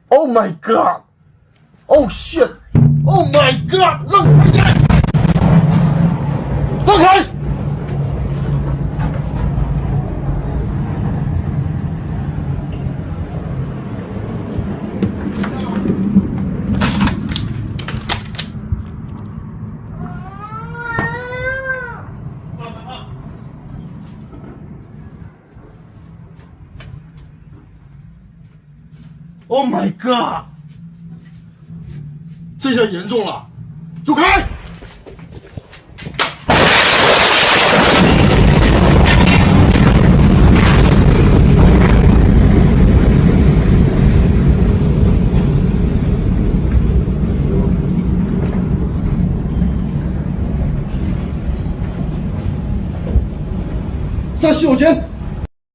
！Oh my god! Oh shit! Oh my god! 让开！让开！Oh my god！ 这下严重了，走开！在洗手间。